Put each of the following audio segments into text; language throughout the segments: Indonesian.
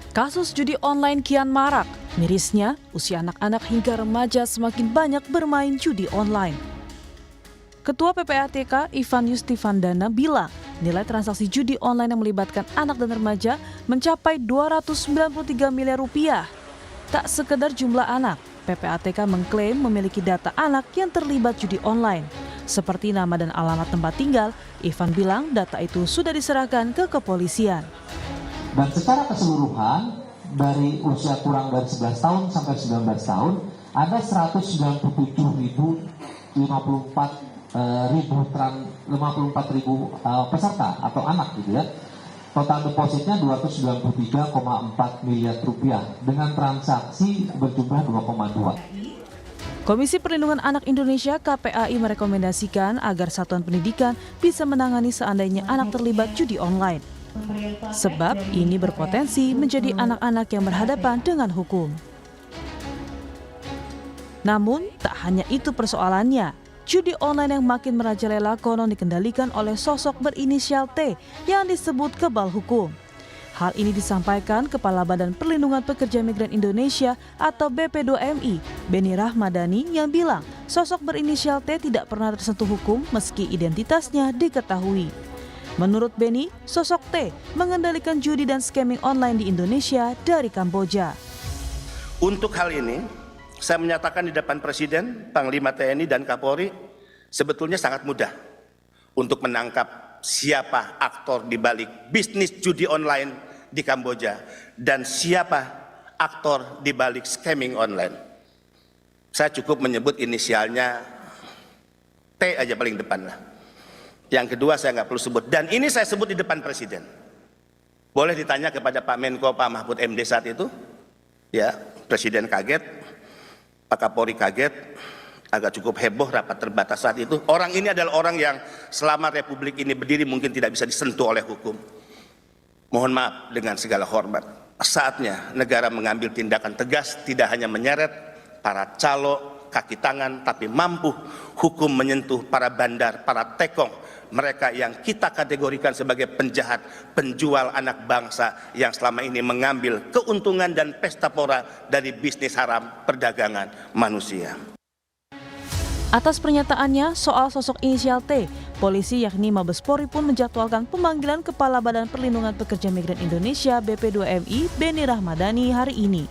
Kasus judi online kian marak. Mirisnya, usia anak-anak hingga remaja semakin banyak bermain judi online. Ketua PPATK Ivan Yustifandana bilang, nilai transaksi judi online yang melibatkan anak dan remaja mencapai 293 miliar rupiah. Tak sekedar jumlah anak, PPATK mengklaim memiliki data anak yang terlibat judi online. Seperti nama dan alamat tempat tinggal, Ivan bilang data itu sudah diserahkan ke kepolisian. Dan secara keseluruhan, dari usia kurang dari 11 tahun sampai 19 tahun, ada 197.054 ribu peserta atau anak gitu ya. Total depositnya 293,4 miliar rupiah dengan transaksi berjumlah 2,2. Komisi Perlindungan Anak Indonesia KPAI merekomendasikan agar satuan pendidikan bisa menangani seandainya anak terlibat judi online. Sebab ini berpotensi menjadi anak-anak yang berhadapan dengan hukum. Namun, tak hanya itu persoalannya. Judi online yang makin merajalela konon dikendalikan oleh sosok berinisial T yang disebut kebal hukum. Hal ini disampaikan Kepala Badan Perlindungan Pekerja Migran Indonesia atau BP2MI, Beni Rahmadani, yang bilang sosok berinisial T tidak pernah tersentuh hukum meski identitasnya diketahui. Menurut Beni, sosok T mengendalikan judi dan scamming online di Indonesia dari Kamboja. Untuk hal ini, saya menyatakan di depan Presiden, Panglima TNI dan Kapolri, sebetulnya sangat mudah untuk menangkap siapa aktor di balik bisnis judi online di Kamboja dan siapa aktor di balik scamming online. Saya cukup menyebut inisialnya T aja paling depan lah. Yang kedua saya nggak perlu sebut, dan ini saya sebut di depan Presiden. Boleh ditanya kepada Pak Menko, Pak Mahfud MD saat itu, ya Presiden kaget, Pak Kapolri kaget, agak cukup heboh rapat terbatas saat itu. Orang ini adalah orang yang selama Republik ini berdiri mungkin tidak bisa disentuh oleh hukum. Mohon maaf dengan segala hormat. Saatnya negara mengambil tindakan tegas, tidak hanya menyeret para calo, kaki tangan, tapi mampu hukum menyentuh para bandar, para tekong, mereka yang kita kategorikan sebagai penjahat, penjual anak bangsa yang selama ini mengambil keuntungan dan pesta pora dari bisnis haram perdagangan manusia. Atas pernyataannya soal sosok inisial T, polisi yakni Mabes Polri pun menjadwalkan pemanggilan Kepala Badan Perlindungan Pekerja Migran Indonesia BP2MI Beni Rahmadani hari ini.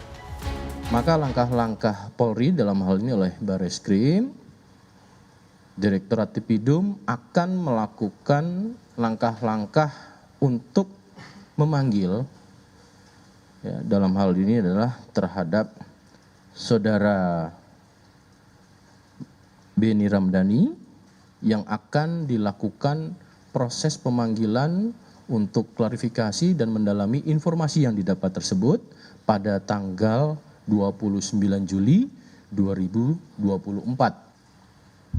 Maka langkah-langkah Polri dalam hal ini oleh Barreskrim, Direktorat Tipidum akan melakukan langkah-langkah untuk memanggil, ya, dalam hal ini adalah terhadap saudara Beni Rahmadani yang akan dilakukan proses pemanggilan untuk klarifikasi dan mendalami informasi yang didapat tersebut pada tanggal 29 Juli 2024.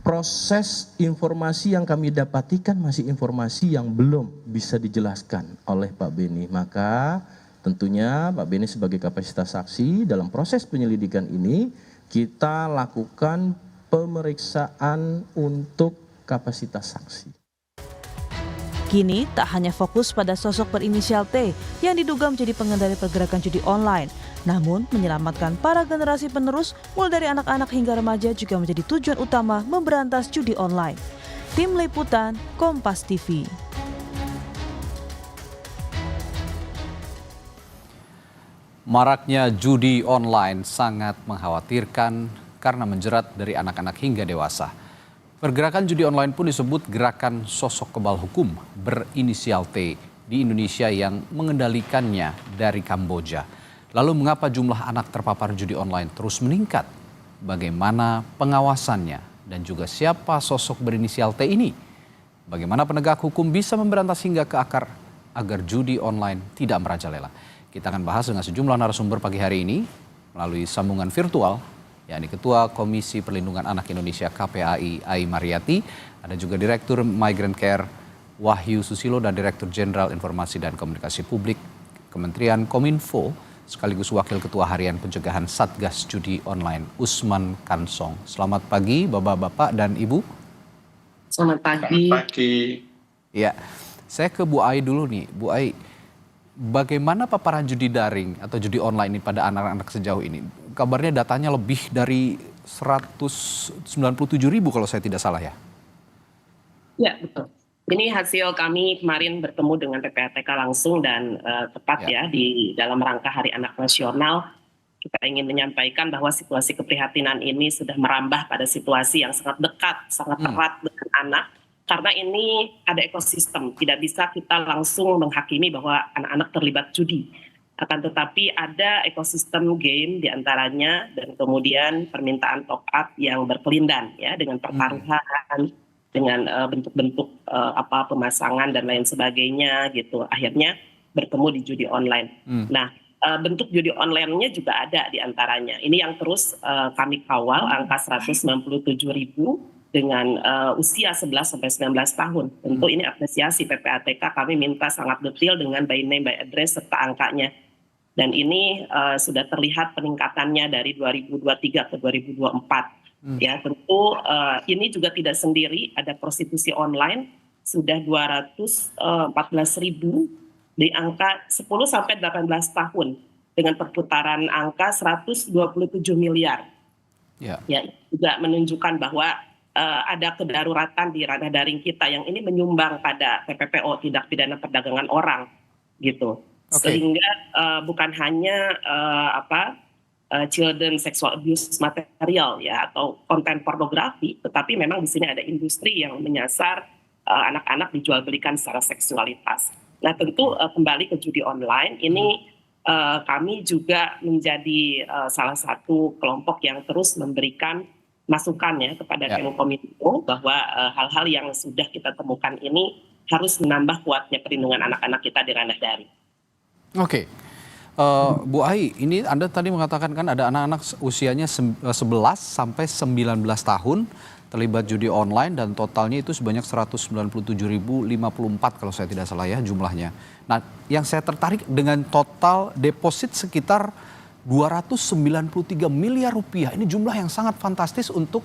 Proses informasi yang kami dapatikan masih informasi yang belum bisa dijelaskan oleh Pak Beni. Maka tentunya Pak Beni sebagai kapasitas saksi dalam proses penyelidikan ini kita lakukan pemeriksaan untuk kapasitas saksi. Kini tak hanya fokus pada sosok berinisial T yang diduga menjadi pengendali pergerakan judi online, namun menyelamatkan para generasi penerus mulai dari anak-anak hingga remaja juga menjadi tujuan utama memberantas judi online. Tim Liputan Kompas TV. Maraknya judi online sangat mengkhawatirkan karena menjerat dari anak-anak hingga dewasa. Pergerakan judi online pun disebut gerakan sosok kebal hukum berinisial T di Indonesia yang mengendalikannya dari Kamboja. Lalu mengapa jumlah anak terpapar judi online terus meningkat? Bagaimana pengawasannya? Dan juga siapa sosok berinisial T ini? Bagaimana penegak hukum bisa memberantas hingga ke akar agar judi online tidak merajalela? Kita akan bahas dengan sejumlah narasumber pagi hari ini melalui sambungan virtual, yakni Ketua Komisi Perlindungan Anak Indonesia KPAI Ai Mariati, ada juga Direktur Migrant Care Wahyu Susilo dan Direktur Jenderal Informasi dan Komunikasi Publik Kementerian Kominfo, sekaligus Wakil Ketua Harian Pencegahan Satgas Judi Online Usman Kansong. Selamat pagi Bapak-Bapak dan Ibu. Selamat pagi. Selamat pagi. Ya, saya ke Bu Ai dulu nih. Bu Ai, bagaimana paparan judi daring atau judi online ini pada anak-anak sejauh ini? Kabarnya datanya lebih dari 197.000 kalau saya tidak salah ya? Ya, betul. Ini hasil kami kemarin bertemu dengan PPATK langsung dan tepat ya di dalam rangka Hari Anak Nasional. Kita ingin menyampaikan bahwa situasi keprihatinan ini sudah merambah pada situasi yang sangat dekat, sangat erat dengan anak. Karena ini ada ekosistem, tidak bisa kita langsung menghakimi bahwa anak-anak terlibat judi. Akan tetapi ada ekosistem game diantaranya dan kemudian permintaan top up yang berkelindan ya dengan pertaruhan, dengan bentuk-bentuk pemasangan dan lain sebagainya gitu. Akhirnya bertemu di judi online. Nah, bentuk judi online-nya juga ada diantaranya. Ini yang terus kami kawal angka 197.000 dengan usia 11 sampai 19 tahun. Tentu ini apresiasi PPATK, kami minta sangat detail dengan by name, by address serta angkanya. Dan ini sudah terlihat peningkatannya dari 2023 ke 2024. Ya, tentu ini juga tidak sendiri, ada prostitusi online sudah 214.000 di angka 10 sampai 18 tahun dengan perputaran angka 127 miliar. Ya, juga menunjukkan bahwa ada kedaruratan di ranah daring kita yang ini menyumbang pada TPPO, tindak pidana perdagangan orang gitu. Sehingga bukan hanya children sexual abuse material ya atau konten pornografi, tetapi memang di sini ada industri yang menyasar anak-anak dijual belikan secara seksualitas. Nah, tentu kembali ke judi online ini kami juga menjadi salah satu kelompok yang terus memberikan masukan ya kepada Kemenkominfo bahwa hal-hal yang sudah kita temukan ini harus menambah kuatnya perlindungan anak-anak kita di ranah daring. Oke. Bu Ai, ini Anda tadi mengatakan kan ada anak-anak usianya 11 sampai 19 tahun terlibat judi online dan totalnya itu sebanyak 197.054 kalau saya tidak salah ya jumlahnya. Nah, yang saya tertarik dengan total deposit sekitar 293 miliar rupiah. Ini jumlah yang sangat fantastis untuk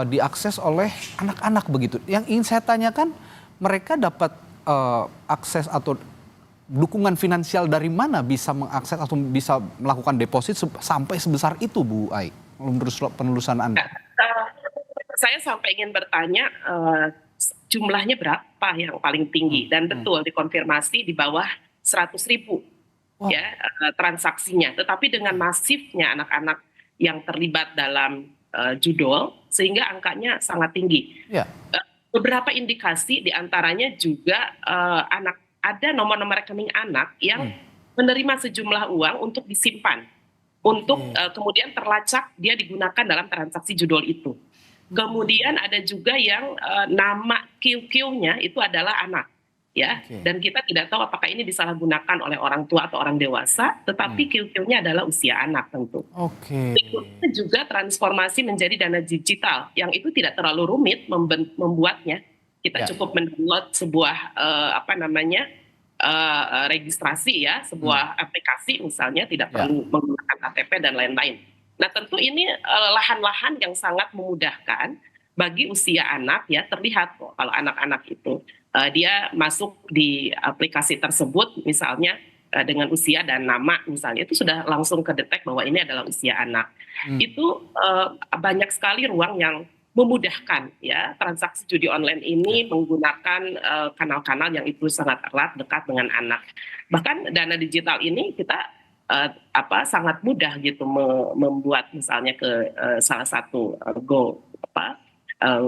diakses oleh anak-anak begitu. Yang ingin saya tanyakan, mereka dapat akses atau dukungan finansial dari mana bisa mengakses atau bisa melakukan deposit sampai sebesar itu, Bu Ai? Menurut penelusuran Anda. Saya sampai ingin bertanya jumlahnya berapa yang paling tinggi dan betul dikonfirmasi di bawah 100.000. Ya transaksinya, tetapi dengan masifnya anak-anak yang terlibat dalam judol sehingga angkanya sangat tinggi. Beberapa indikasi diantaranya juga ada nomor-nomor rekening anak yang menerima sejumlah uang untuk disimpan, untuk kemudian terlacak dia digunakan dalam transaksi judol itu. Kemudian ada juga yang nama QQ-nya itu adalah anak. Ya, dan kita tidak tahu apakah ini disalahgunakan oleh orang tua atau orang dewasa, tetapi QQ-nya adalah usia anak tentu. Berikutnya juga transformasi menjadi dana digital, yang itu tidak terlalu rumit membuatnya. Kita cukup mendownload sebuah registrasi ya, sebuah aplikasi misalnya, tidak perlu menggunakan KTP dan lain-lain. Nah, tentu ini lahan-lahan yang sangat memudahkan bagi usia anak ya, terlihat kok kalau anak-anak itu dia masuk di aplikasi tersebut misalnya dengan usia dan nama misalnya, itu sudah langsung kedetek bahwa ini adalah usia anak. Itu banyak sekali ruang yang memudahkan ya transaksi judi online ini menggunakan kanal-kanal yang itu sangat erat dekat dengan anak. Bahkan dana digital ini kita sangat mudah gitu membuat misalnya ke salah satu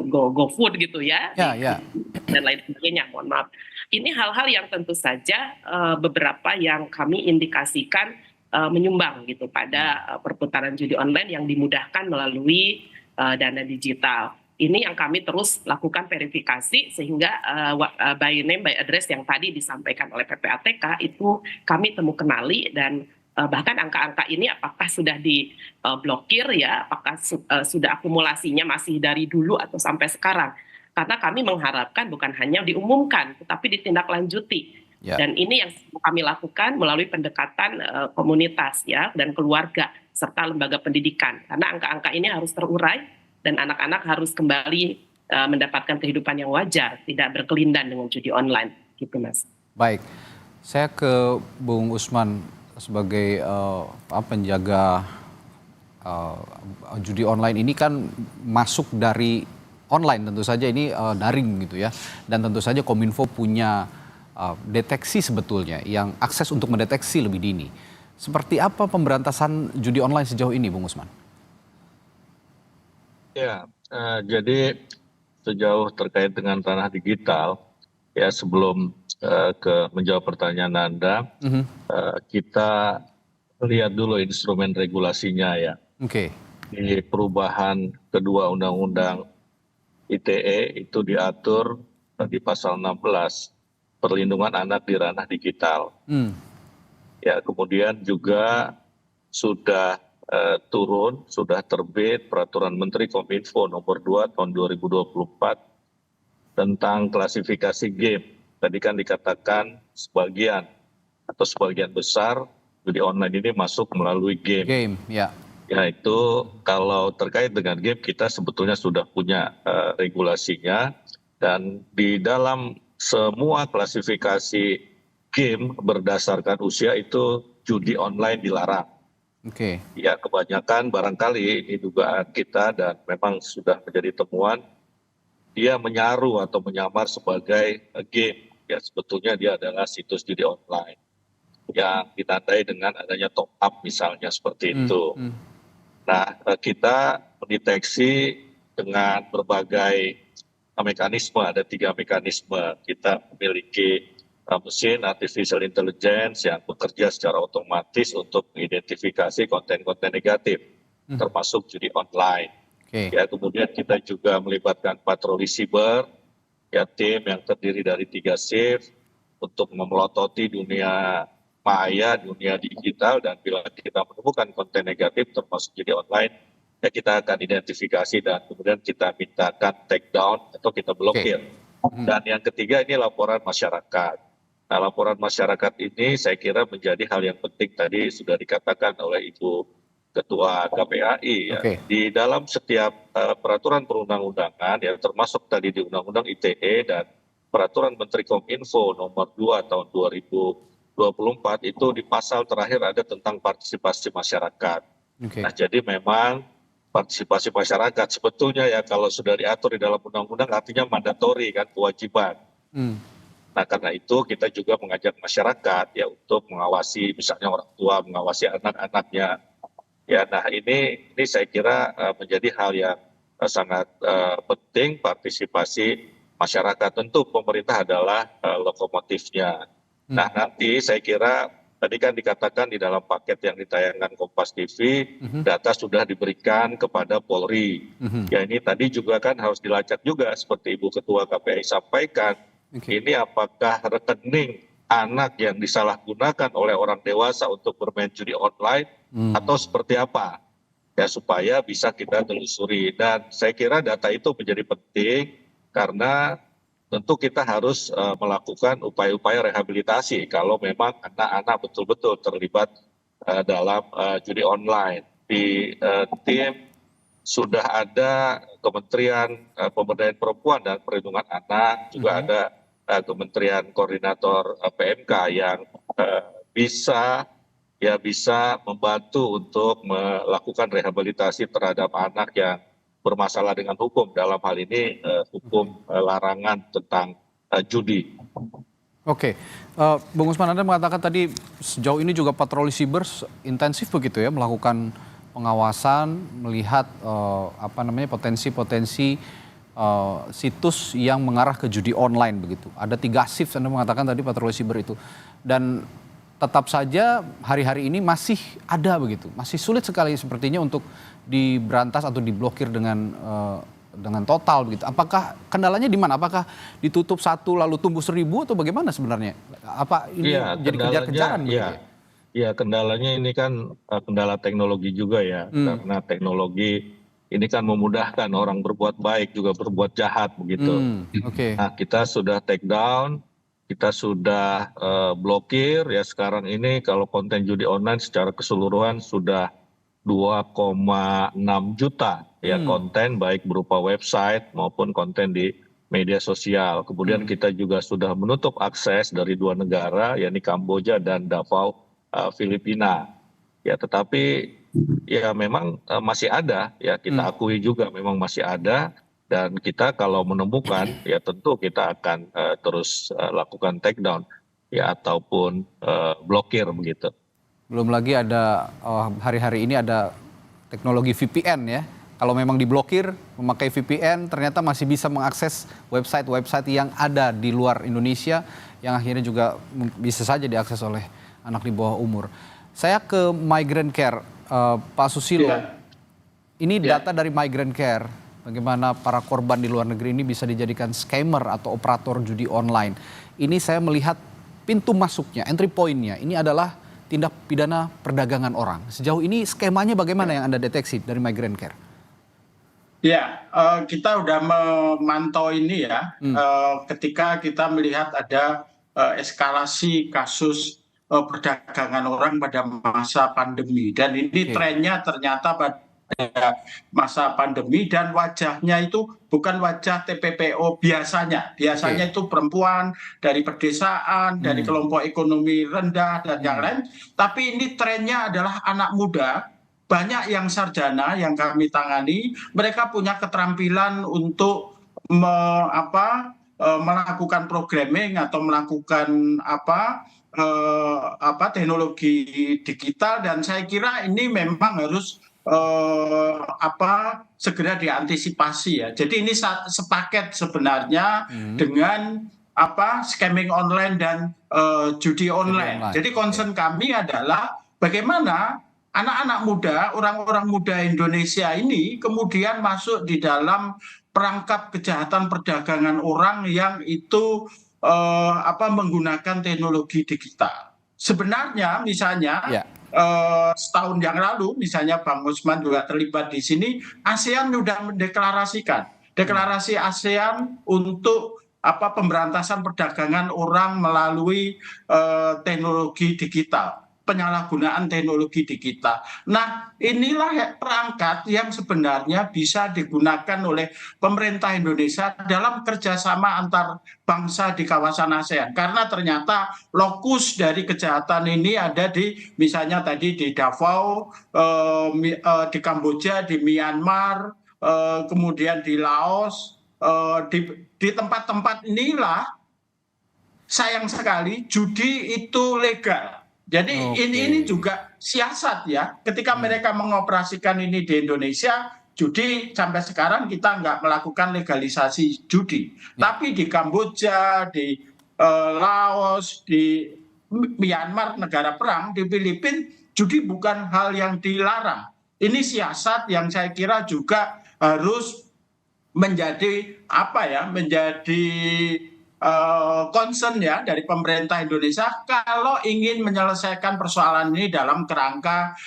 GoFood gitu ya, dan lain sebagainya. Mohon maaf. Ini hal-hal yang tentu saja beberapa yang kami indikasikan menyumbang gitu pada perputaran judi online yang dimudahkan melalui dana digital. Ini yang kami terus lakukan verifikasi sehingga by name by address yang tadi disampaikan oleh PPATK itu kami kenali dan bahkan angka-angka ini apakah sudah diblokir ya, apakah sudah akumulasinya masih dari dulu atau sampai sekarang. Karena kami mengharapkan bukan hanya diumumkan tetapi ditindaklanjuti. Dan ini yang kami lakukan melalui pendekatan komunitas ya dan keluarga serta lembaga pendidikan. Karena angka-angka ini harus terurai dan anak-anak harus kembali mendapatkan kehidupan yang wajar, tidak berkelindan dengan judi online gitu Mas. Baik. Saya ke Bung Usman sebagai penjaga judi online ini kan masuk dari online, tentu saja ini daring gitu ya. Dan tentu saja Kominfo punya deteksi sebetulnya yang akses untuk mendeteksi lebih dini. Seperti apa pemberantasan judi online sejauh ini, Bung Usman? Ya, jadi sejauh terkait dengan ranah digital, ya sebelum menjawab pertanyaan Anda, kita lihat dulu instrumen regulasinya ya. Oke. Di perubahan kedua Undang-Undang ITE itu diatur di pasal 16, perlindungan anak di ranah digital. Ya, kemudian juga sudah turun, sudah terbit Peraturan Menteri Kominfo nomor 2 tahun 2024 tentang klasifikasi game. Tadi kan dikatakan sebagian atau sebagian besar judi online ini masuk melalui game. Game, ya. Ya, itu kalau terkait dengan game kita sebetulnya sudah punya regulasinya, dan di dalam semua klasifikasi game berdasarkan usia itu judi online dilarang. Oke. Ya, kebanyakan barangkali ini dugaan kita dan memang sudah menjadi temuan, dia menyaru atau menyamar sebagai game. Ya, sebetulnya dia adalah situs judi online yang ditandai dengan adanya top up misalnya seperti itu. Nah, kita mendeteksi dengan berbagai mekanisme, ada 3 mekanisme. Kita memiliki mesin artificial intelligence yang bekerja secara otomatis untuk mengidentifikasi konten-konten negatif, termasuk judi online. Ya, kemudian kita juga melibatkan patroli siber, ya tim yang terdiri dari 3 shift untuk memelototi dunia maya, dunia digital, dan bila kita menemukan konten negatif termasuk judi online, ya kita akan identifikasi dan kemudian kita mintakan take down atau kita blokir. Dan yang ketiga ini laporan masyarakat. Nah, laporan masyarakat ini saya kira menjadi hal yang penting, tadi sudah dikatakan oleh Ibu Ketua KPAI. Ya. Di dalam setiap peraturan perundang-undangan, ya termasuk tadi di Undang-Undang ITE dan Peraturan Menteri Kominfo nomor 2 tahun 2024 itu di pasal terakhir ada tentang partisipasi masyarakat. Nah, jadi memang partisipasi masyarakat sebetulnya ya kalau sudah diatur di dalam undang-undang artinya mandatori kan, kewajiban. Nah, karena itu kita juga mengajak masyarakat ya untuk mengawasi, misalnya orang tua mengawasi anak-anaknya. Ya, nah ini saya kira menjadi hal yang sangat penting, partisipasi masyarakat. Tentu pemerintah adalah lokomotifnya. Nah, nanti saya kira tadi kan dikatakan di dalam paket yang ditayangkan Kompas TV, data sudah diberikan kepada Polri. Ya, ini tadi juga kan harus dilacak juga seperti Ibu Ketua KPI sampaikan. Ini apakah rekening anak yang disalahgunakan oleh orang dewasa untuk bermain judi online atau seperti apa, ya supaya bisa kita telusuri. Dan saya kira data itu menjadi penting karena tentu kita harus melakukan upaya-upaya rehabilitasi kalau memang anak-anak betul-betul terlibat dalam judi online. Di tim sudah ada Kementerian Pemberdayaan Perempuan dan Perlindungan Anak, juga ada Kementerian Koordinator PMK yang bisa membantu untuk melakukan rehabilitasi terhadap anak yang bermasalah dengan hukum, dalam hal ini hukum larangan tentang judi. Oke, Bung Usman, Anda mengatakan tadi sejauh ini juga patroli siber intensif begitu ya, melakukan pengawasan, melihat potensi-potensi situs yang mengarah ke judi online begitu. Ada 3 shift Anda mengatakan tadi patroli siber itu, dan tetap saja hari-hari ini masih ada begitu, masih sulit sekali sepertinya untuk diberantas atau diblokir dengan total begitu. Apakah kendalanya di mana? Apakah ditutup 1 lalu tumbuh 1000 atau bagaimana sebenarnya? Apa ini jadi kejar-kejaran begitu? Ya, kendalanya ini kan kendala teknologi juga ya, karena teknologi ini kan memudahkan orang berbuat baik juga berbuat jahat begitu. Nah, kita sudah take down, kita sudah blokir ya sekarang ini kalau konten judi online secara keseluruhan sudah 2,6 juta ya konten, baik berupa website maupun konten di media sosial. Kemudian kita juga sudah menutup akses dari 2 negara, yakni Kamboja dan Davao, Filipina. Ya, tetapi ya memang masih ada, ya kita akui juga memang masih ada, dan kita kalau menemukan ya tentu kita akan terus lakukan take down ya ataupun blokir begitu. Belum lagi ada hari-hari ini ada teknologi VPN ya. Kalau memang diblokir memakai VPN ternyata masih bisa mengakses website-website yang ada di luar Indonesia yang akhirnya juga bisa saja diakses oleh anak di bawah umur. Saya ke Migrant Care, Pak Susilo. Ini data dari Migrant Care, bagaimana para korban di luar negeri ini bisa dijadikan scammer atau operator judi online. Ini saya melihat pintu masuknya, entry point-nya, ini adalah tindak pidana perdagangan orang. Sejauh ini skemanya bagaimana yang Anda deteksi dari Migrant Care? Ya, kita udah memantau ini ya, ketika kita melihat ada eskalasi kasus perdagangan orang pada masa pandemi. Dan ini trennya ternyata pada masa pandemi, dan wajahnya itu bukan wajah TPPO biasanya. Biasanya itu perempuan dari pedesaan, dari kelompok ekonomi rendah dan yang lain. Tapi ini trennya adalah anak muda. Banyak yang sarjana yang kami tangani, mereka punya keterampilan untuk melakukan programming atau melakukan teknologi digital, dan saya kira ini memang harus segera diantisipasi ya. Jadi ini sepaket sebenarnya dengan scamming online dan judi online. Jadi concern kami adalah bagaimana anak-anak muda, orang-orang muda Indonesia ini kemudian masuk di dalam perangkap kejahatan perdagangan orang yang itu menggunakan teknologi digital. Sebenarnya misalnya setahun yang lalu, misalnya Bang Usman juga terlibat di sini, ASEAN sudah mendeklarasikan deklarasi ASEAN untuk pemberantasan perdagangan orang melalui teknologi digital, penyalahgunaan teknologi digital. Nah, inilah perangkat yang sebenarnya bisa digunakan oleh pemerintah Indonesia dalam kerjasama antar bangsa di kawasan ASEAN. Karena ternyata lokus dari kejahatan ini ada di, misalnya tadi di Davao, di Kamboja, di Myanmar, kemudian di Laos, di tempat-tempat inilah sayang sekali judi itu legal. Jadi ini juga siasat ya, ketika mereka mengoperasikan ini di Indonesia, judi sampai sekarang kita nggak melakukan legalisasi judi. Tapi di Kamboja, di Laos, di Myanmar, negara perang, di Filipina, judi bukan hal yang dilarang. Ini siasat yang saya kira juga harus menjadi concern ya dari pemerintah Indonesia kalau ingin menyelesaikan persoalan ini dalam kerangka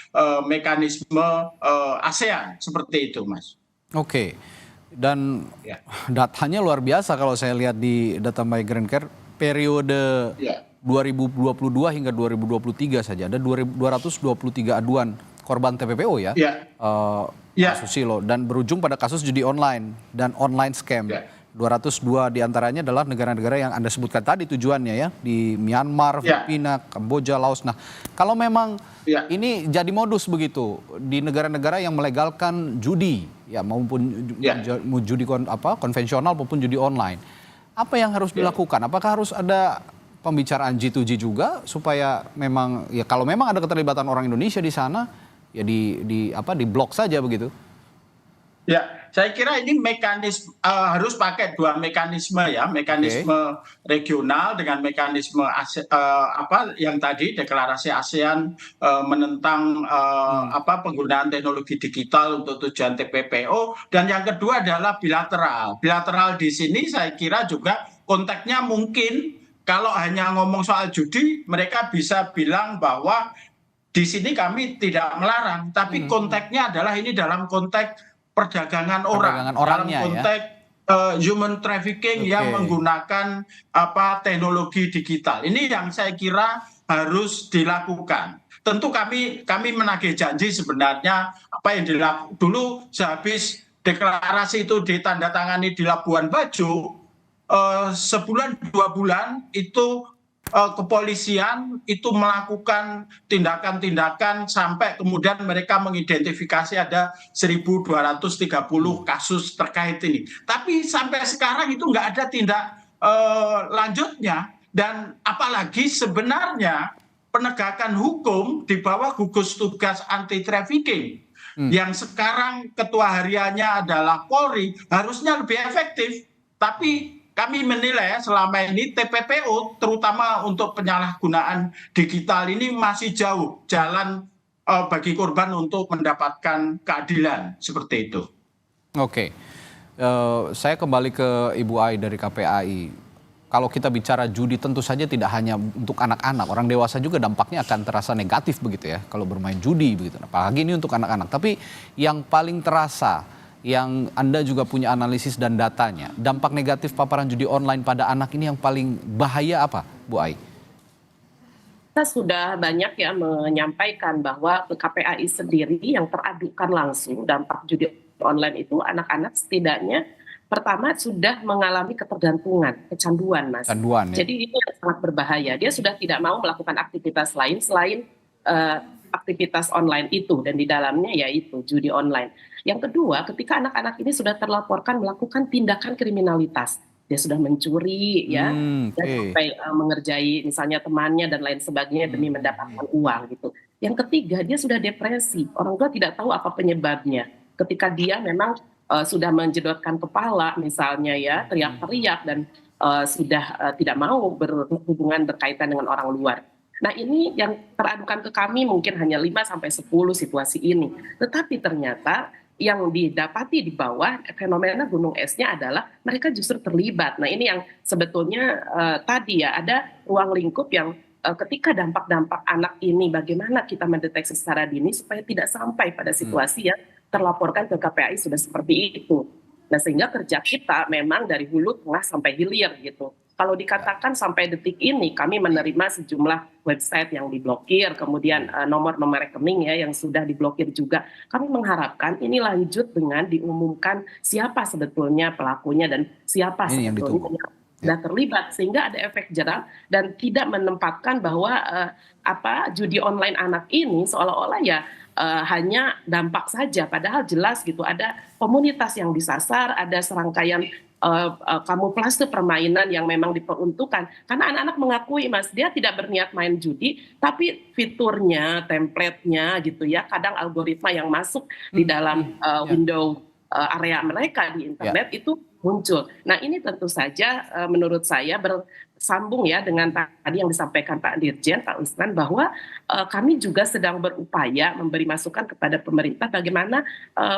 mekanisme ASEAN, seperti itu, Mas. Oke, dan datanya luar biasa kalau saya lihat di data Migrant Care periode 2022 hingga 2023 saja ada 223 aduan korban TPPO ya, Pak Susilo, dan berujung pada kasus judi online dan online scam. 202 diantaranya adalah negara-negara yang Anda sebutkan tadi tujuannya ya, di Myanmar, Filipina, Kamboja, Laos. Nah, kalau memang ini jadi modus begitu di negara-negara yang melegalkan judi ya, maupun judi konvensional maupun judi online, apa yang harus dilakukan? Apakah harus ada pembicaraan G2G juga supaya memang ya kalau memang ada keterlibatan orang Indonesia di sana ya di blok saja begitu? Ya, saya kira ini mekanisme harus pakai dua mekanisme ya, mekanisme regional dengan mekanisme yang tadi deklarasi ASEAN menentang penggunaan teknologi digital untuk tujuan TPPO, dan yang kedua adalah bilateral. Bilateral di sini saya kira juga konteksnya mungkin kalau hanya ngomong soal judi, mereka bisa bilang bahwa di sini kami tidak melarang, tapi konteksnya adalah ini dalam konteks perdagangan orang, dalam konteks human trafficking yang menggunakan teknologi digital. Ini yang saya kira harus dilakukan. Tentu kami menagih janji sebenarnya apa yang dilakukan dulu sehabis deklarasi itu ditandatangani di Labuan Bajo, sebulan 2 bulan itu kepolisian itu melakukan tindakan-tindakan sampai kemudian mereka mengidentifikasi ada 1.230 kasus terkait ini. Tapi sampai sekarang itu nggak ada tindak lanjutnya, dan apalagi sebenarnya penegakan hukum di bawah gugus tugas anti trafficking yang sekarang ketua hariannya adalah Polri harusnya lebih efektif. Tapi kami menilai selama ini TPPO terutama untuk penyalahgunaan digital ini masih jauh jalan bagi korban untuk mendapatkan keadilan seperti itu. Oke, saya kembali ke Ibu Ai dari KPAI. Kalau kita bicara judi tentu saja tidak hanya untuk anak-anak, orang dewasa juga dampaknya akan terasa negatif begitu ya kalau bermain judi begitu. Apalagi ini untuk anak-anak. Tapi yang paling terasa, yang Anda juga punya analisis dan datanya, dampak negatif paparan judi online pada anak ini yang paling bahaya apa, Bu Ai? Kita sudah banyak ya menyampaikan bahwa KPAI sendiri yang teradukan langsung dampak judi online itu anak-anak setidaknya pertama sudah mengalami ketergantungan, kecanduan, Mas. Kecanduan, ya. Jadi itu yang sangat berbahaya. Dia sudah tidak mau melakukan aktivitas lain selain aktivitas online itu, dan di dalamnya yaitu judi online. Yang kedua, ketika anak-anak ini sudah terlaporkan melakukan tindakan kriminalitas, dia sudah mencuri, ya, dan sampai mengerjai misalnya temannya dan lain sebagainya demi mendapatkan uang gitu. Yang ketiga, dia sudah depresi. Orang tua tidak tahu apa penyebabnya. Ketika dia memang sudah menjedotkan kepala misalnya ya, teriak-teriak dan sudah tidak mau berhubungan berkaitan dengan orang luar. Nah ini yang teradukan ke kami mungkin hanya 5-10 situasi ini. Tetapi ternyata yang didapati di bawah fenomena gunung esnya adalah mereka justru terlibat. Nah ini yang sebetulnya tadi ya ada ruang lingkup yang ketika dampak-dampak anak ini bagaimana kita mendeteksi secara dini supaya tidak sampai pada situasi yang terlaporkan ke KPAI sudah seperti itu. Nah sehingga kerja kita memang dari hulu tengah sampai hilir gitu. Kalau dikatakan sampai detik ini kami menerima sejumlah website yang diblokir, kemudian nomor-nomor rekening ya yang sudah diblokir juga. Kami mengharapkan ini lanjut dengan diumumkan siapa sebetulnya pelakunya dan siapa ini sebetulnya yang sudah terlibat, sehingga ada efek jerah dan tidak menempatkan bahwa judi online anak ini seolah-olah ya hanya dampak saja, padahal jelas gitu ada komunitas yang disasar, ada serangkaian kamuflase permainan yang memang diperuntukkan. Karena anak-anak mengakui, Mas, dia tidak berniat main judi, tapi fiturnya, template-nya gitu ya, kadang algoritma yang masuk di dalam window area mereka di internet itu muncul. Nah ini tentu saja menurut saya bersambung ya dengan tadi yang disampaikan Pak Dirjen, Pak Usman, bahwa kami juga sedang berupaya memberi masukan kepada pemerintah bagaimana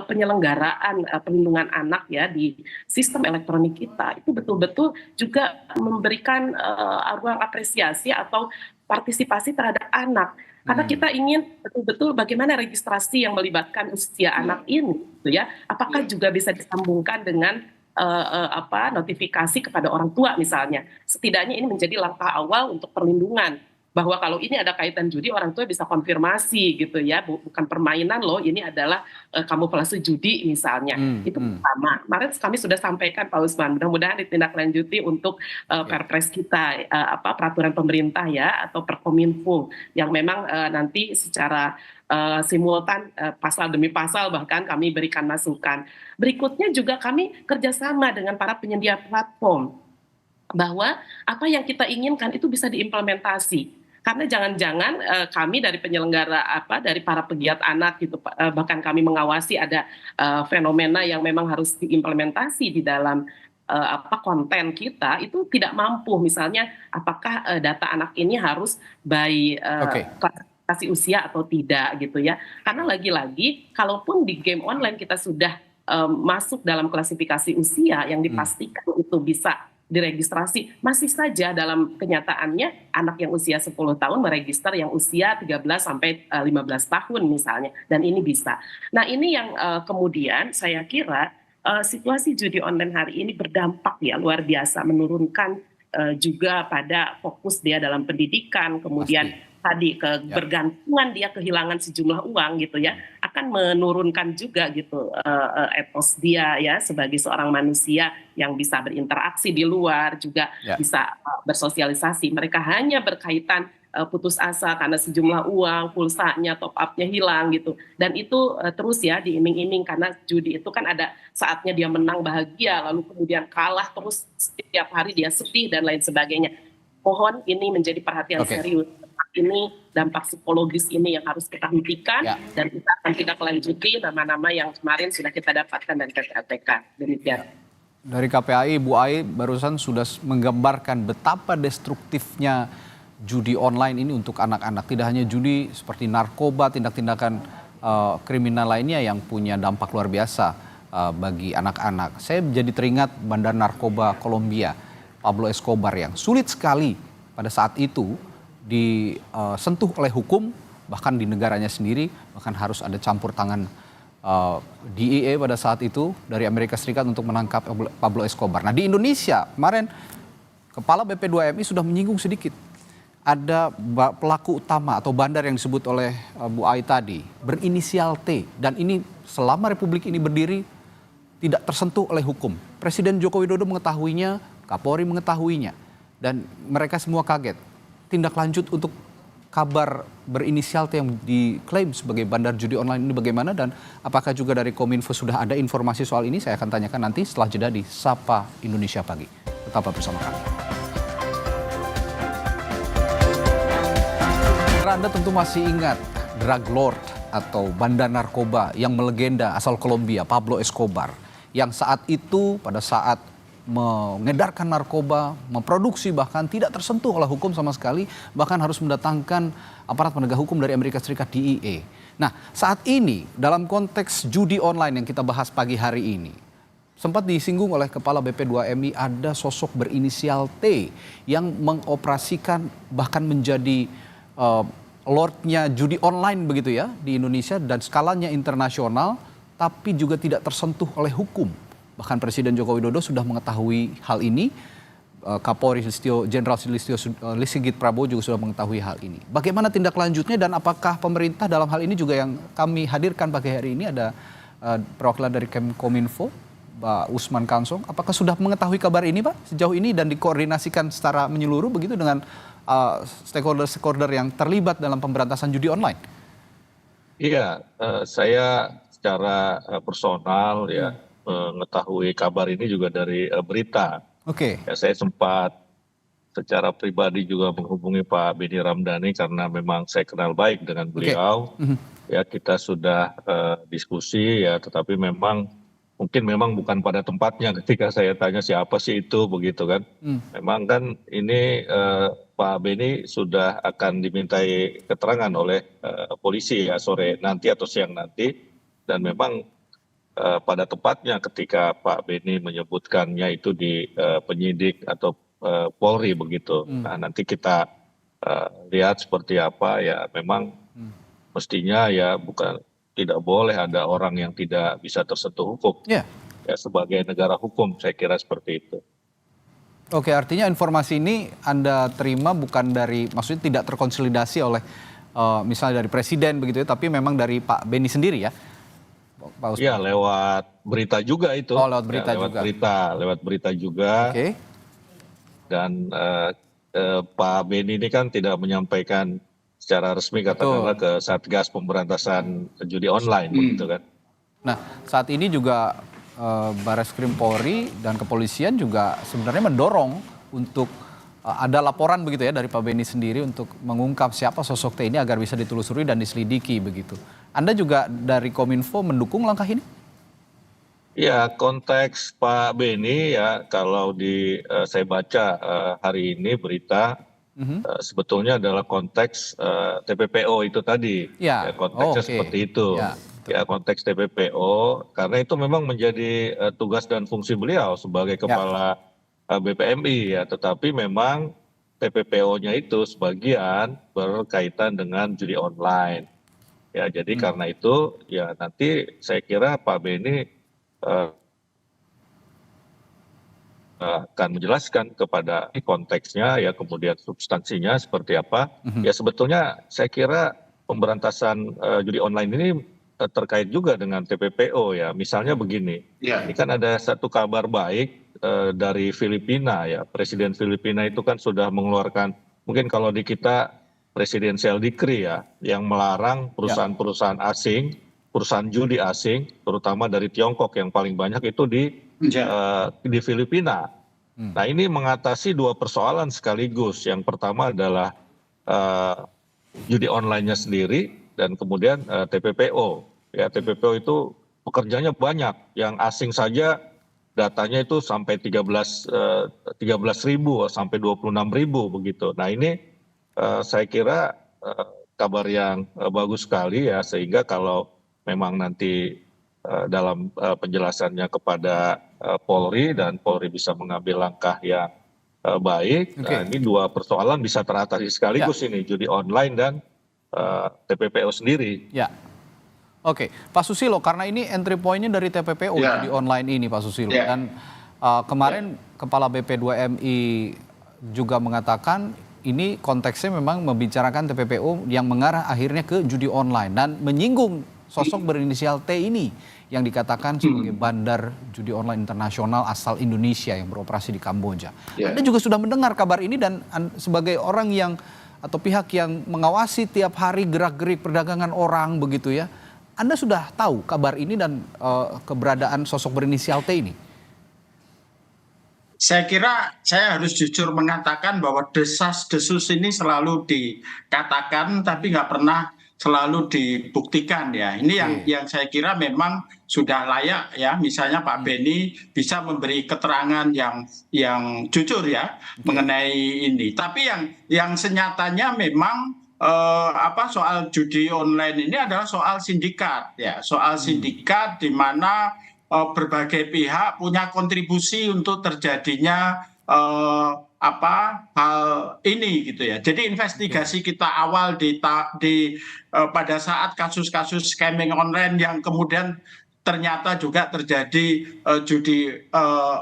penyelenggaraan perlindungan anak ya di sistem elektronik kita itu betul-betul juga memberikan ruang apresiasi atau partisipasi terhadap anak. Karena kita ingin betul-betul bagaimana registrasi yang melibatkan usia anak ini, gitu ya. Apakah juga bisa disambungkan dengan notifikasi kepada orang tua misalnya. Setidaknya ini menjadi langkah awal untuk perlindungan. Bahwa kalau ini ada kaitan judi, orang tua bisa konfirmasi gitu ya, bukan permainan loh, ini adalah kamuflase judi misalnya. Itu pertama. Kemarin kami sudah sampaikan Pak Usman, mudah-mudahan ditindaklanjuti untuk perpres kita, peraturan pemerintah ya, atau Perkominfo, yang memang nanti secara simultan pasal demi pasal bahkan kami berikan masukan. Berikutnya juga kami kerjasama dengan para penyedia platform, bahwa apa yang kita inginkan itu bisa diimplementasi. Karena jangan-jangan kami dari penyelenggara dari para pegiat anak gitu, bahkan kami mengawasi ada fenomena yang memang harus diimplementasi di dalam konten kita itu tidak mampu, misalnya apakah data anak ini harus by klasifikasi usia atau tidak gitu ya. Karena lagi-lagi kalaupun di game online kita sudah masuk dalam klasifikasi usia yang dipastikan itu bisa diregistrasi, masih saja dalam kenyataannya anak yang usia 10 tahun meregister yang usia 13 sampai 15 tahun misalnya, dan ini bisa. Nah ini yang kemudian saya kira situasi judi online hari ini berdampak ya luar biasa, menurunkan juga pada fokus dia dalam pendidikan, kemudian tadi kebergantungan dia kehilangan sejumlah uang gitu ya, akan menurunkan juga gitu etos dia ya sebagai seorang manusia yang bisa berinteraksi di luar, juga bisa bersosialisasi. Mereka hanya berkaitan putus asa karena sejumlah uang, pulsanya, top up-nya hilang gitu. Dan itu terus ya diiming-iming, karena judi itu kan ada saatnya dia menang bahagia, lalu kemudian kalah terus, setiap hari dia sedih dan lain sebagainya. Mohon ini menjadi perhatian serius. Ini dampak psikologis ini yang harus kita hentikan, dan kita akan tidak lanjuti nama-nama yang kemarin sudah kita dapatkan dari PPATK. Demikian. Dari KPAI, Bu Ai barusan sudah menggambarkan betapa destruktifnya judi online ini untuk anak-anak. Tidak hanya judi, seperti narkoba, tindak-tindakan kriminal lainnya yang punya dampak luar biasa bagi anak-anak. Saya jadi teringat bandar narkoba Kolombia, Pablo Escobar, yang sulit sekali pada saat itu disentuh oleh hukum, bahkan di negaranya sendiri, bahkan harus ada campur tangan DEA pada saat itu dari Amerika Serikat untuk menangkap Pablo Escobar. Nah, di Indonesia kemarin Kepala BP2MI sudah menyinggung sedikit. Ada pelaku utama atau bandar yang disebut oleh Bu Ai tadi berinisial T, dan ini selama Republik ini berdiri tidak tersentuh oleh hukum. Presiden Joko Widodo mengetahuinya, Kapolri mengetahuinya, dan mereka semua kaget. Tindak lanjut untuk kabar berinisial T yang diklaim sebagai bandar judi online ini bagaimana, dan apakah juga dari Kominfo sudah ada informasi soal ini? Saya akan tanyakan nanti setelah jeda di Sapa Indonesia Pagi. Tetaplah bersama kami. Anda tentu masih ingat drug lord atau bandar narkoba yang melegenda asal Kolombia, Pablo Escobar, yang saat itu pada saat mengedarkan narkoba, memproduksi, bahkan tidak tersentuh oleh hukum sama sekali, bahkan harus mendatangkan aparat penegak hukum dari Amerika Serikat, DEA. Nah, saat ini dalam konteks judi online yang kita bahas pagi hari ini, sempat disinggung oleh Kepala BP2MI, ada sosok berinisial T yang mengoperasikan bahkan menjadi lordnya judi online begitu ya di Indonesia, dan skalanya internasional, tapi juga tidak tersentuh oleh hukum. Bahkan Presiden Joko Widodo sudah mengetahui hal ini, Kapolri Jenderal Sigit Prabowo juga sudah mengetahui hal ini. Bagaimana tindak lanjutnya, dan apakah pemerintah dalam hal ini juga yang kami hadirkan pagi hari ini ada perwakilan dari Kominfo, Pak Usman Kansong. Apakah sudah mengetahui kabar ini Pak sejauh ini dan dikoordinasikan secara menyeluruh begitu dengan stakeholder yang terlibat dalam pemberantasan judi online? Iya, saya secara personal ya mengetahui kabar ini juga dari berita. Oke. Ya, saya sempat secara pribadi juga menghubungi Pak Benny Ramdhani karena memang saya kenal baik dengan beliau. Ya, kita sudah diskusi ya, tetapi memang bukan pada tempatnya ketika saya tanya siapa sih itu begitu kan. Memang kan ini Pak Benny sudah akan dimintai keterangan oleh polisi ya sore nanti atau siang nanti, dan memang pada tepatnya ketika Pak Benny menyebutkannya itu di penyidik atau Polri begitu. Nah, nanti kita lihat seperti apa ya. Memang mestinya ya tidak boleh ada orang yang tidak bisa tersentuh hukum. Ya, sebagai negara hukum saya kira seperti itu. Oke, artinya informasi ini Anda terima bukan dari, maksudnya tidak terkonsolidasi oleh misalnya dari Presiden begitu ya, tapi memang dari Pak Benny sendiri ya? Iya, lewat berita juga itu. Oh, lewat berita ya, juga. Lewat berita juga. Oke. Dan Pak Benny ini kan tidak menyampaikan secara resmi katakanlah ke Satgas Pemberantasan Judi Online begitu kan. Nah, saat ini juga Barreskrim Polri dan kepolisian juga sebenarnya mendorong untuk ada laporan begitu ya dari Pak Benny sendiri untuk mengungkap siapa sosok T ini agar bisa ditelusuri dan diselidiki begitu. Anda juga dari Kominfo mendukung langkah ini? Ya, konteks Pak Benny ya, kalau saya baca hari ini berita sebetulnya adalah konteks TPPO itu tadi. Ya, konteksnya seperti itu. Ya, konteks TPPO, karena itu memang menjadi tugas dan fungsi beliau sebagai kepala BPMI ya, tetapi memang TPPO-nya itu sebagian berkaitan dengan judi online. Ya, jadi karena itu ya nanti saya kira Pak Benny akan menjelaskan kepada konteksnya ya, kemudian substansinya seperti apa. Ya sebetulnya saya kira pemberantasan judi online ini terkait juga dengan TPPO ya. Misalnya begini, ini kan ada satu kabar baik dari Filipina ya. Presiden Filipina itu kan sudah mengeluarkan, mungkin kalau di kita presidential decree ya, yang melarang perusahaan-perusahaan asing, perusahaan judi asing, terutama dari Tiongkok yang paling banyak itu di Filipina. Nah ini mengatasi dua persoalan sekaligus. Yang pertama adalah judi online-nya sendiri dan kemudian TPPO. Ya TPPO itu pekerjanya banyak. Yang asing saja datanya itu sampai 13.000 sampai 26.000 begitu. Nah ini saya kira kabar yang bagus sekali ya, sehingga kalau memang nanti dalam penjelasannya kepada Polri dan Polri bisa mengambil langkah yang baik. Nah, ini dua persoalan bisa teratasi sekaligus ini, judi online dan TPPO sendiri. Ya. Oke, Pak Susilo, karena ini entry point-nya dari TPPO judi online ini, Pak Susilo. Dan kemarin Kepala BP2MI juga mengatakan ini konteksnya memang membicarakan TPPO yang mengarah akhirnya ke judi online dan menyinggung sosok berinisial T ini yang dikatakan sebagai bandar judi online internasional asal Indonesia yang beroperasi di Kamboja. Anda juga sudah mendengar kabar ini dan sebagai orang yang atau pihak yang mengawasi tiap hari gerak-gerik perdagangan orang begitu ya, Anda sudah tahu kabar ini dan keberadaan sosok berinisial T ini? Saya kira saya harus jujur mengatakan bahwa desas-desus ini selalu dikatakan tapi nggak pernah selalu dibuktikan ya. Ini yang saya kira memang sudah layak ya. Misalnya Pak Beni bisa memberi keterangan yang jujur ya mengenai ini. Tapi yang senyatanya memang soal judi online ini adalah soal sindikat ya. Soal sindikat di mana berbagai pihak punya kontribusi untuk terjadinya hal ini gitu ya. Jadi investigasi kita awal pada saat kasus-kasus scamming online yang kemudian ternyata juga terjadi judi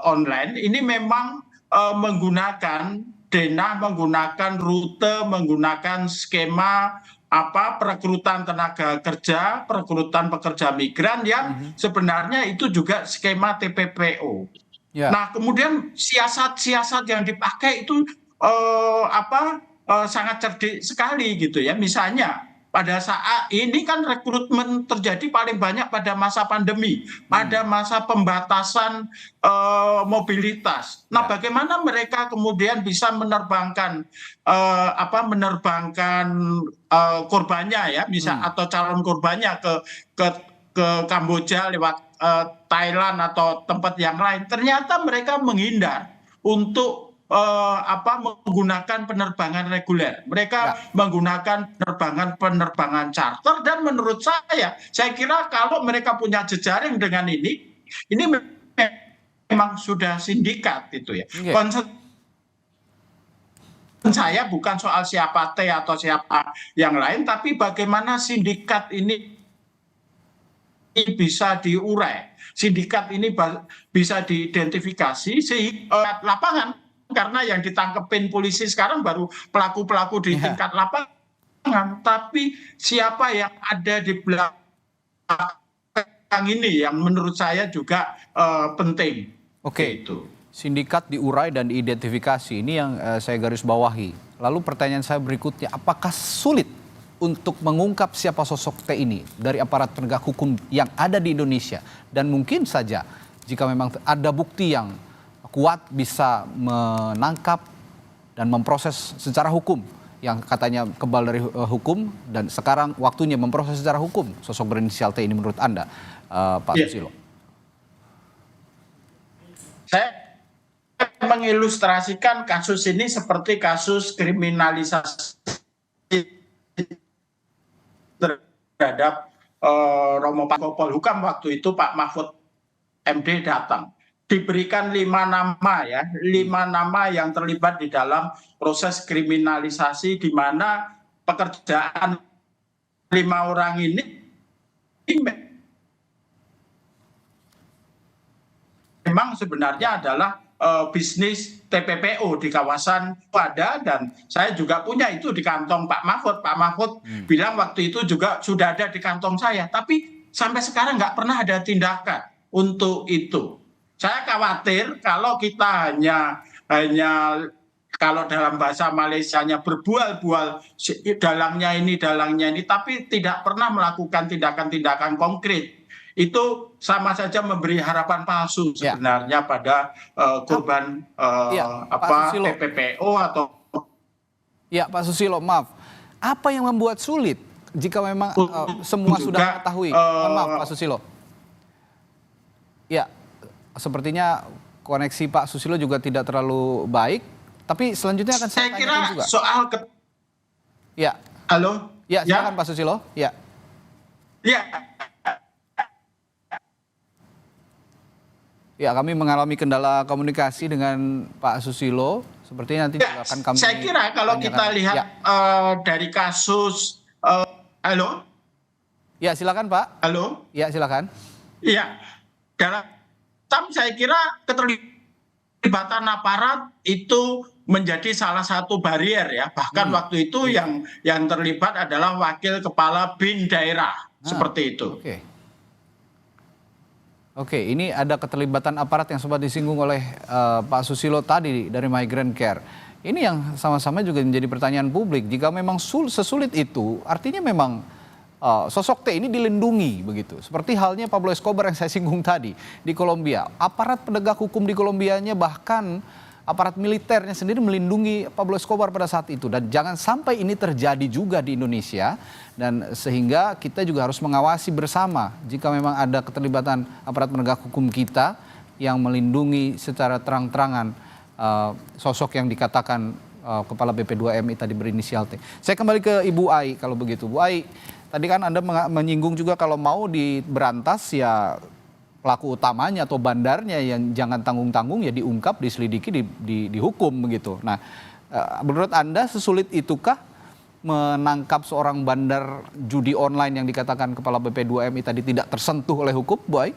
online, ini memang menggunakan denah, menggunakan rute, menggunakan skema perekrutan tenaga kerja, perekrutan pekerja migran yang sebenarnya itu juga skema TPPO. Nah, kemudian siasat-siasat yang dipakai itu sangat cerdik sekali gitu ya. Misalnya pada saat ini kan rekrutmen terjadi paling banyak pada masa pandemi, pada masa pembatasan mobilitas. Nah, bagaimana mereka kemudian bisa menerbangkan korbannya ya, atau calon korbannya ke Kamboja lewat Thailand atau tempat yang lain. Ternyata mereka menghindar untuk menggunakan penerbangan reguler. Mereka menggunakan penerbangan charter, dan menurut saya kira kalau mereka punya jejaring dengan ini memang sudah sindikat itu ya. Concern saya bukan soal siapa T atau siapa yang lain, tapi bagaimana sindikat ini bisa diurai, sindikat ini bisa diidentifikasi sehingga lapangan. Karena yang ditangkepin polisi sekarang baru pelaku-pelaku di tingkat lapangan, tapi siapa yang ada di belakang ini yang menurut saya juga penting. Oke, sindikat diurai dan diidentifikasi, ini yang saya garis bawahi. Lalu pertanyaan saya berikutnya, apakah sulit untuk mengungkap siapa sosok T ini dari aparat penegak hukum yang ada di Indonesia? Dan mungkin saja jika memang ada bukti yang kuat bisa menangkap dan memproses secara hukum yang katanya kebal dari hukum, dan sekarang waktunya memproses secara hukum sosok berinisial T ini menurut Anda, Pak Susilo? Saya mengilustrasikan kasus ini seperti kasus kriminalisasi terhadap Romo Pakopol Hukam. Waktu itu Pak Mahfud MD datang, diberikan 5 nama yang terlibat di dalam proses kriminalisasi, di mana pekerjaan 5 orang ini memang sebenarnya adalah bisnis TPPO di kawasan ada, dan saya juga punya itu di kantong Pak Mahfud. Pak Mahfud bilang waktu itu juga sudah ada di kantong saya, tapi sampai sekarang nggak pernah ada tindakan untuk itu. Saya khawatir kalau kita hanya kalau dalam bahasa Malaysianya berbual-bual dalangnya ini, tapi tidak pernah melakukan tindakan-tindakan konkret. Itu sama saja memberi harapan palsu sebenarnya pada korban TPPO atau. Ya, Pak Susilo, maaf. Apa yang membuat sulit jika memang semua juga, sudah mengetahui? Maaf, Pak Susilo. Ya, sepertinya koneksi Pak Susilo juga tidak terlalu baik. Tapi selanjutnya akan saya tanyakan juga. Soal ya. Halo. Ya, silakan Pak Susilo. Ya. Ya. Ya, kami mengalami kendala komunikasi dengan Pak Susilo. Sepertinya nanti juga akan kami. Saya kira kalau tanyakan. kita lihat dari kasus, halo. Ya, silakan Pak. Halo. Ya, silakan. Iya. Saya kira keterlibatan aparat itu menjadi salah satu barier ya. Bahkan waktu itu yang terlibat adalah wakil kepala BIN daerah seperti itu. Oke, ini ada keterlibatan aparat yang sempat disinggung oleh Pak Susilo tadi dari Migrant Care. Ini yang sama-sama juga menjadi pertanyaan publik. Jika memang sesulit itu, artinya memang sosok T ini dilindungi begitu. Seperti halnya Pablo Escobar yang saya singgung tadi di Kolombia. Aparat penegak hukum di Kolombianya, bahkan aparat militernya sendiri melindungi Pablo Escobar pada saat itu. Dan jangan sampai ini terjadi juga di Indonesia. Dan sehingga kita juga harus mengawasi bersama jika memang ada keterlibatan aparat penegak hukum kita yang melindungi secara terang-terangan sosok yang dikatakan Kepala BP2MI tadi berinisial T. Saya kembali ke Ibu Ai kalau begitu. Bu Ai, tadi kan Anda menyinggung juga kalau mau diberantas ya pelaku utamanya atau bandarnya yang jangan tanggung-tanggung ya diungkap, diselidiki, dihukum begitu. Nah, menurut Anda sesulit itukah menangkap seorang bandar judi online yang dikatakan Kepala BP2MI tadi tidak tersentuh oleh hukum, Bu Ai?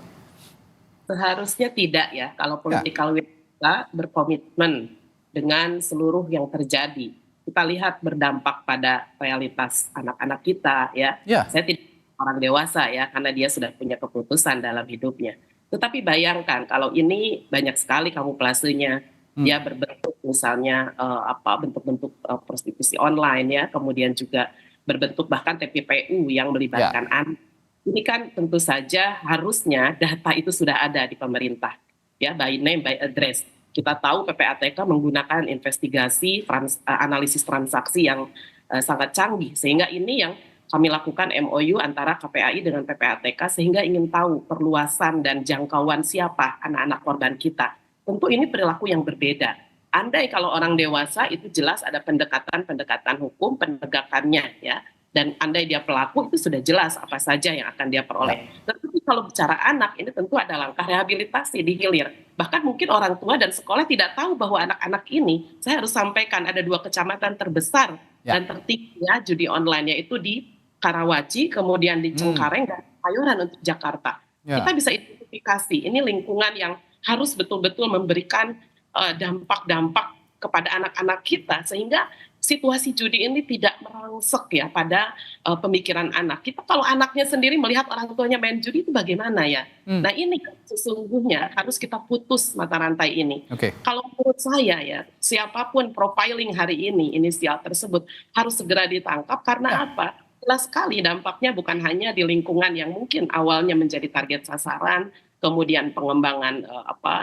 Seharusnya tidak ya, kalau political will kita berkomitmen dengan seluruh yang terjadi. Kita lihat berdampak pada realitas anak-anak kita ya. Saya tidak orang dewasa ya, karena dia sudah punya keputusan dalam hidupnya. Tetapi bayangkan kalau ini banyak sekali kamuflasenya, dia berbentuk misalnya bentuk-bentuk prostitusi online ya, kemudian juga berbentuk bahkan TPPU yang melibatkan anak. Ini kan tentu saja harusnya data itu sudah ada di pemerintah ya, by name by address. Kita tahu PPATK menggunakan investigasi analisis transaksi yang sangat canggih, sehingga ini yang kami lakukan MOU antara KPAI dengan PPATK sehingga ingin tahu perluasan dan jangkauan siapa anak-anak korban kita. Tentu ini perilaku yang berbeda. Andai kalau orang dewasa itu jelas ada pendekatan hukum penegakannya ya. Dan andai dia pelaku itu sudah jelas apa saja yang akan dia peroleh. Tetapi kalau bicara anak ini tentu ada langkah rehabilitasi di hilir. Bahkan mungkin orang tua dan sekolah tidak tahu bahwa anak-anak ini, saya harus sampaikan ada 2 kecamatan terbesar dan tertinggi ya judi online, yaitu di Karawaci, kemudian di Cengkareng dan Kemayoran untuk Jakarta. Kita bisa identifikasi ini lingkungan yang harus betul-betul memberikan dampak-dampak kepada anak-anak kita sehingga situasi judi ini tidak merangsek ya pada pemikiran anak. Kita kalau anaknya sendiri melihat orang tuanya main judi itu bagaimana ya? Nah ini sesungguhnya harus kita putus mata rantai ini. Kalau menurut saya ya, siapapun profiling hari ini inisial tersebut harus segera ditangkap karena apa? Jelas sekali dampaknya bukan hanya di lingkungan yang mungkin awalnya menjadi target sasaran, kemudian pengembangan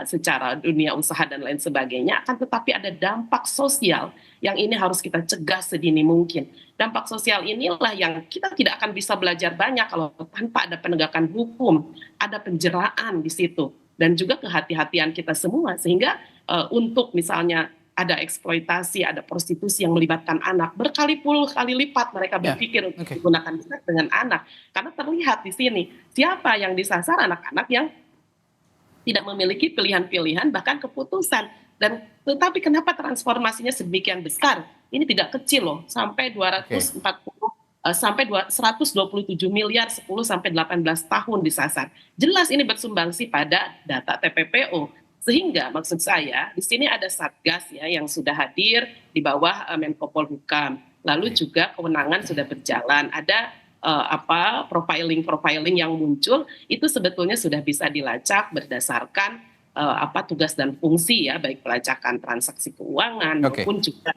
secara dunia usaha dan lain sebagainya, akan tetapi ada dampak sosial yang ini harus kita cegah sedini mungkin. Dampak sosial inilah yang kita tidak akan bisa belajar banyak kalau tanpa ada penegakan hukum, ada penjeraan di situ, dan juga kehati-hatian kita semua, sehingga untuk misalnya ada eksploitasi, ada prostitusi yang melibatkan anak, berkali-puluh kali lipat mereka berpikir untuk menggunakan seks dengan anak. Karena terlihat di sini, siapa yang disasar anak-anak yang tidak memiliki pilihan-pilihan, bahkan keputusan. Dan tetapi kenapa transformasinya sedemikian besar? Ini tidak kecil loh, sampai 127 miliar 10 sampai 18 tahun disasar. Jelas ini bersumbangsi pada data TPPO. Sehingga maksud saya di sini ada Satgas ya yang sudah hadir di bawah Menko Polhukam. Lalu juga kewenangan sudah berjalan. Ada profiling yang muncul itu sebetulnya sudah bisa dilacak berdasarkan tugas dan fungsi ya, baik pelacakan transaksi keuangan maupun juga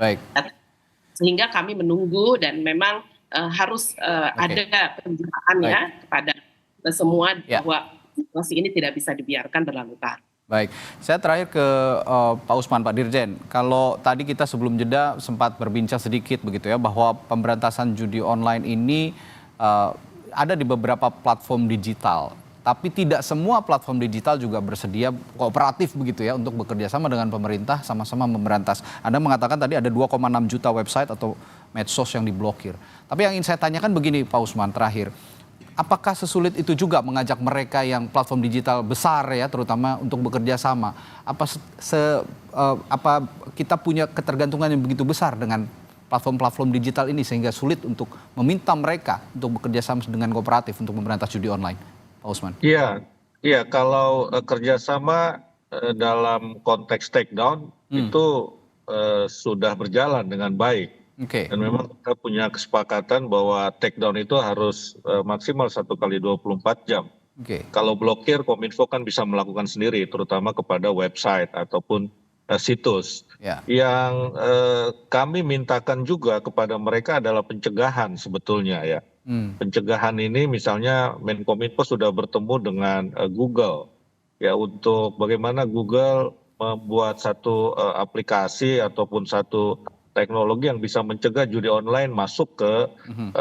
sehingga kami menunggu dan memang harus ada penjelasan ya kepada semua bahwa situasi ini tidak bisa dibiarkan berlarut-larut. Baik, saya terakhir ke Pak Usman, Pak Dirjen. Kalau tadi kita sebelum jeda sempat berbincang sedikit begitu ya, bahwa pemberantasan judi online ini ada di beberapa platform digital. Tapi tidak semua platform digital juga bersedia kooperatif begitu ya untuk bekerja sama dengan pemerintah sama-sama memberantas. Anda mengatakan tadi ada 2,6 juta website atau medsos yang diblokir. Tapi yang ingin saya tanyakan begini Pak Usman terakhir. Apakah sesulit itu juga mengajak mereka yang platform digital besar ya, terutama untuk bekerja sama? Apa kita punya ketergantungan yang begitu besar dengan platform-platform digital ini sehingga sulit untuk meminta mereka untuk bekerja sama dengan kooperatif untuk memberantas judi online, Pak Usman? Iya, kalau kerjasama dalam konteks takedown itu sudah berjalan dengan baik. Dan memang kita punya kesepakatan bahwa takedown itu harus maksimal 1 kali 24 jam. Kalau blokir, Kominfo kan bisa melakukan sendiri, terutama kepada website ataupun situs. Yang kami mintakan juga kepada mereka adalah pencegahan sebetulnya ya. Pencegahan ini misalnya Menkominfo sudah bertemu dengan Google ya untuk bagaimana Google membuat satu aplikasi ataupun satu teknologi yang bisa mencegah judi online masuk ke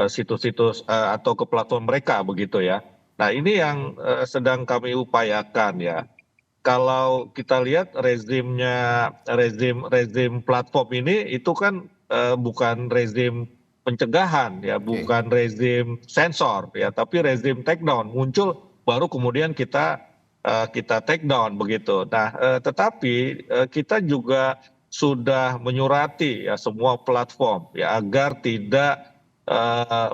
situs-situs atau ke platform mereka begitu ya. Nah ini yang sedang kami upayakan ya. Kalau kita lihat rezim platform ini itu kan bukan rezim pencegahan ya, bukan rezim sensor ya, tapi rezim takedown muncul baru kemudian kita take down begitu. Nah tetapi kita juga sudah menyurati ya semua platform ya agar tidak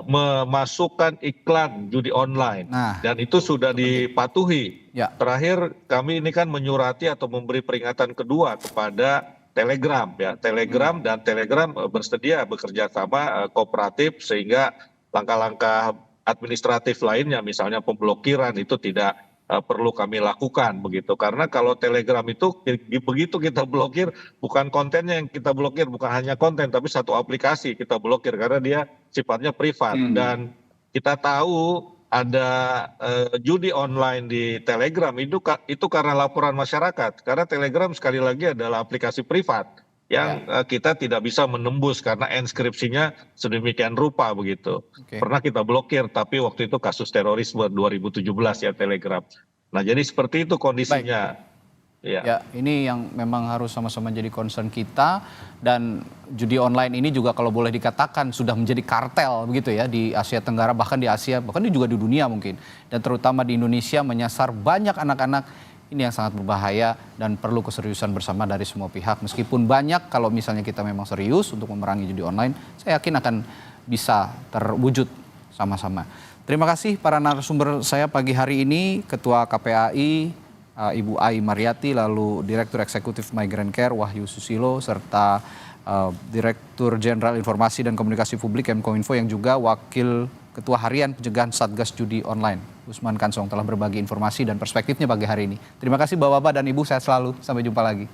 memasukkan iklan judi online dan itu sudah dipatuhi. Terakhir kami ini kan menyurati atau memberi peringatan kedua kepada Telegram ya. Telegram bersedia bekerja sama kooperatif sehingga langkah-langkah administratif lainnya misalnya pemblokiran itu tidak perlu kami lakukan begitu, karena kalau Telegram itu begitu kita blokir bukan kontennya yang kita blokir, bukan hanya konten tapi satu aplikasi kita blokir karena dia sifatnya privat. Dan kita tahu ada judi online di Telegram itu karena laporan masyarakat, karena Telegram sekali lagi adalah aplikasi privat yang kita tidak bisa menembus karena enskripsinya sedemikian rupa begitu. Pernah kita blokir tapi waktu itu kasus terorisme 2017 ya Telegram. Nah jadi seperti itu kondisinya. Ya, ini yang memang harus sama-sama jadi concern kita, dan judi online ini juga kalau boleh dikatakan sudah menjadi kartel begitu ya di Asia Tenggara, bahkan di Asia, bahkan juga di dunia mungkin, dan terutama di Indonesia menyasar banyak anak-anak. Ini yang sangat berbahaya dan perlu keseriusan bersama dari semua pihak. Meskipun banyak, kalau misalnya kita memang serius untuk memerangi judi online, saya yakin akan bisa terwujud sama-sama. Terima kasih para narasumber saya pagi hari ini, Ketua KPAI, Ibu Ai Mariati, lalu Direktur Eksekutif Migrant Care Wahyu Susilo, serta Direktur Jenderal Informasi dan Komunikasi Publik Menkominfo yang juga Wakil Ketua Harian Pencegahan Satgas Judi Online, Usman Kansong, telah berbagi informasi dan perspektifnya pagi hari ini. Terima kasih Bapak-Bapak dan Ibu, sehat selalu. Sampai jumpa lagi.